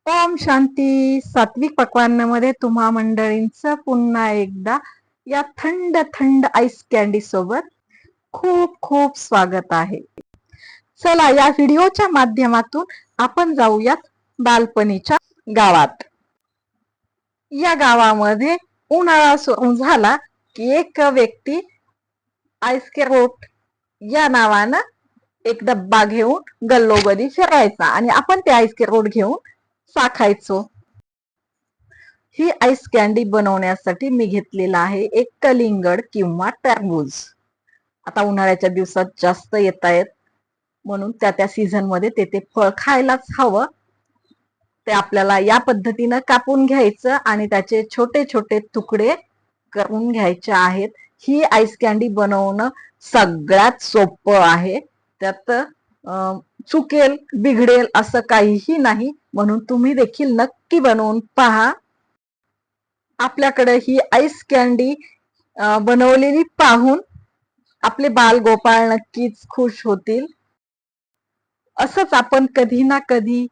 ओम शांती. सात्विक पक्वान्नामध्ये तुम्हा मंडळींचं पुन्हा एकदा या थंड थंड आईस कॅन्डी सोबत खूप खूप स्वागत आहे. चला या व्हिडिओच्या माध्यमातून आपण जाऊयात बालपणीच्या गावात. या गावामध्ये उन्हाळा सुरू झाला की एक व्यक्ती आईस रोट या नावानं एक डब्बा घेऊन गल्लोगल्ली फिरायचा आणि आपण ते आईस रोट घेऊन चाखायचो. ही आईस कॅन्डी बनवण्यासाठी मी घेतलेला आहे एक कलिंगड किंवा टरबूज. आता उन्हाळ्याच्या दिवसात जास्त येत आहेत म्हणून त्या सीझन मध्ये ते फळ खायलाच हवं. ते आपल्याला या पद्धतीनं कापून घ्यायचं आणि त्याचे छोटे छोटे तुकडे करून घ्यायचे आहेत. ही आईस कॅन्डी बनवणं सगळ्यात सोपं आहे. त्यात चुकेल बिघडेल असं काहीही नाही, म्हणून तुम्ही देखील नक्की बनवून पहा. आपल्याकडे ही आईस कॅन्डी बनवलेली पाहून आपले बाल गोपाळ नक्कीच खुश होतील. असंच आपण कधी ना कधी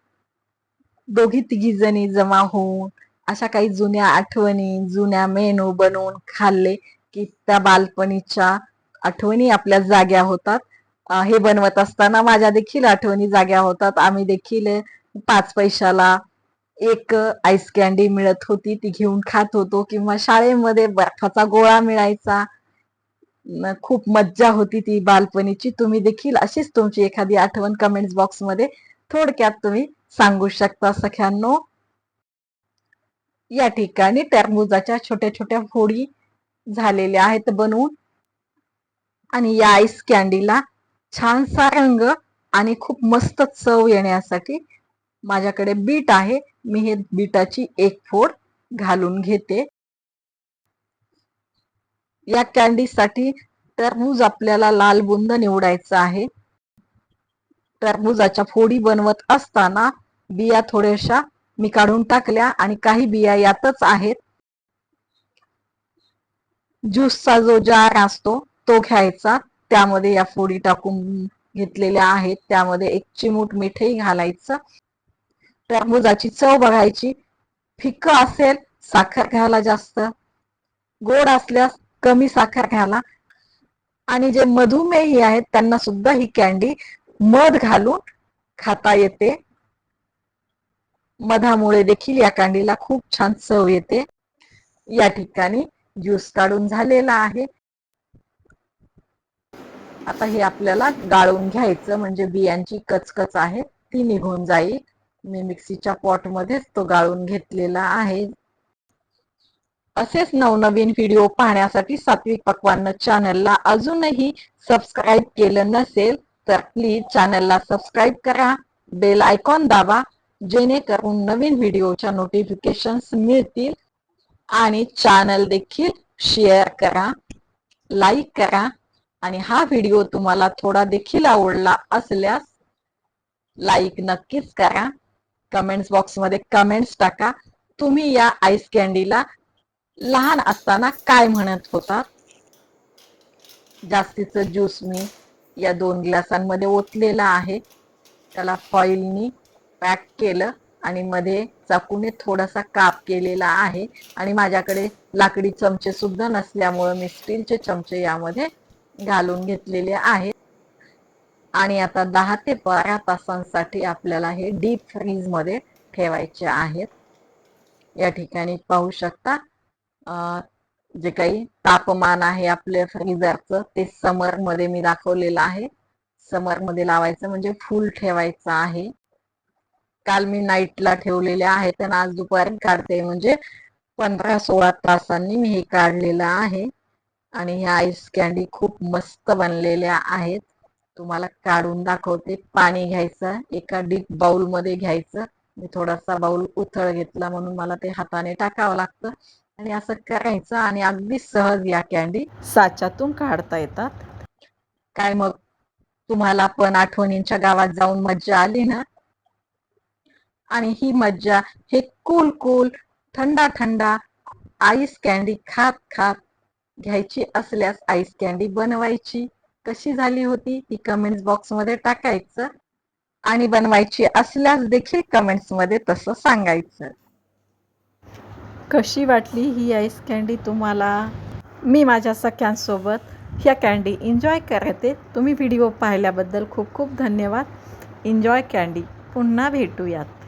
दोघी तिघी जणी जमा होऊन अशा काही जुन्या आठवणी, जुन्या मेनू बनवून खाल्ले की त्या बालपणीच्या आठवणी आपल्या जाग्या होतात. हे बनवत असताना माझ्या देखील आठवणी जाग्या होतात. आम्ही देखील 5 पैशाला एक आईस कॅन्डी मिळत होती, ती घेऊन खात होतो. किंवा शाळेमध्ये बर्फाचा गोळा मिळायचा. खूप मज्जा होती ती बालपणीची. तुम्ही देखील अशीच तुमची एखादी आठवण कमेंट्स बॉक्स मध्ये थोडक्यात तुम्ही सांगू शकता सख्यांनो. या ठिकाणी टरबूजाच्या छोट्या छोट्या फोडी झालेल्या आहेत बनवून आणि या आईस कॅन्डीला छानसा रंग आणि खूप मस्त चव येण्यासाठी माझ्याकडे बीट आहे. मी हे बीटाची एक फोड घालून घेते. या कॅन्डीसाठी टरबूज आपल्याला लाल बुंद निवडायचा आहे. टरबूजाच्या फोडी बनवत असताना बिया थोड्याशा मी काढून टाकल्या आणि काही बिया यातच आहेत. ज्यूसचा जो जार असतो तो घ्यायचा, त्यामध्ये या फोडी टाकून घेतलेल्या आहेत. त्यामध्ये एक चिमूट मीठही घालायचं. टरबूजाची चव बघायची. फिक्क असेल साखर घाला जास्त, गोड असल्यास कमी साखर घाला. आणि जे मधुमेही आहेत त्यांना सुद्धा ही कॅन्डी मध घालून खाता येते. मधामुळे देखील या कॅन्डीला खूप छान चव येते. या ठिकाणी ज्यूस काढून झालेला आहे. आता हे आपल्याला गाळून घ्यायचं म्हणजे बियांची कचकच आहे ती निघून जाईल. मी मिक्सीच्या पॉट मध्येच तो गाळून घेतलेला आहे. असेच नवनवीन व्हिडिओ पाहण्यासाठी सात्विक पक्वान्न चॅनलला अजूनही सबस्क्राईब केलं नसेल तर प्लीज चॅनलला सबस्क्राईब करा, बेल आयकॉन दाबा, जेणेकरून नवीन व्हिडिओच्या नोटिफिकेशन्स मिळतील. आणि चॅनल देखील शेअर करा, लाईक करा. आणि हा व्हिडिओ तुम्हाला थोडा देखील आवडला असल्यास लाईक नक्कीच करा. कमेंट्स बॉक्स मध्ये कमेंट्स टाका. तुम्ही या आईस कॅन्डीला लहान असताना काय म्हणत होता. जास्तीचं ज्यूस मी या 2 ग्लासांमध्ये ओतलेला आहे. त्याला फॉइलनी पॅक केलं आणि मध्ये चाकूने थोडासा काप केलेला आहे. आणि माझ्याकडे लाकडी चमचे सुद्धा नसल्यामुळे मी स्टीलचे चमचे यामध्ये घालून घेतलेले आहेत. आणि आता 10 ते 12 तासांसाठी आपल्याला हे डीप फ्रीज मध्ये ठेवायचे आहेत. या ठिकाणी पाहू शकता जे काही तापमान आहे आपल्या फ्रीजरचं ते समर मध्ये मी दाखवलेलं आहे. समर मध्ये लावायचं म्हणजे फुल ठेवायचं आहे. काल मी नाईटला ठेवलेले आहेत आणि आज दुपारी काढते म्हणजे 15-16 तासांनी मी हे काढलेलं आहे. आणि ह्या आईस कॅन्डी खूप मस्त बनलेल्या आहेत. तुम्हाला काढून दाखवते. पाणी घ्यायचं, एका डीप बाउल मध्ये घ्यायचं. मी थोडासा बाउल उथळ घेतला म्हणून मला ते हाताने टाकावं लागतं. आणि असं करायचं आणि अगदी सहज या कॅन्डी साच्यातून काढता येतात. काय मग तुम्हाला पण आठवणींच्या गावात जाऊन मज्जा आली ना. आणि ही मज्जा हे कूल कूल थंडा थंडा आईस कॅन्डी खात खात घ्यायची असल्यास आईस कॅन्डी बनवायची. कशी झाली होती ती कमेंट्स बॉक्स मध्ये टाकायचं. आणि बनवायची असल्यास देखील कमेंट्समध्ये तसं सांगायचं. कशी वाटली ही आईस कँडी तुम्हाला? मी माझ्या सख्यांसोबत ह्या कँडी एन्जॉय करते. तुम्ही व्हिडिओ पाहिल्याबद्दल खूप खूप धन्यवाद. Enjoy candy. पुन्हा भेटूयात.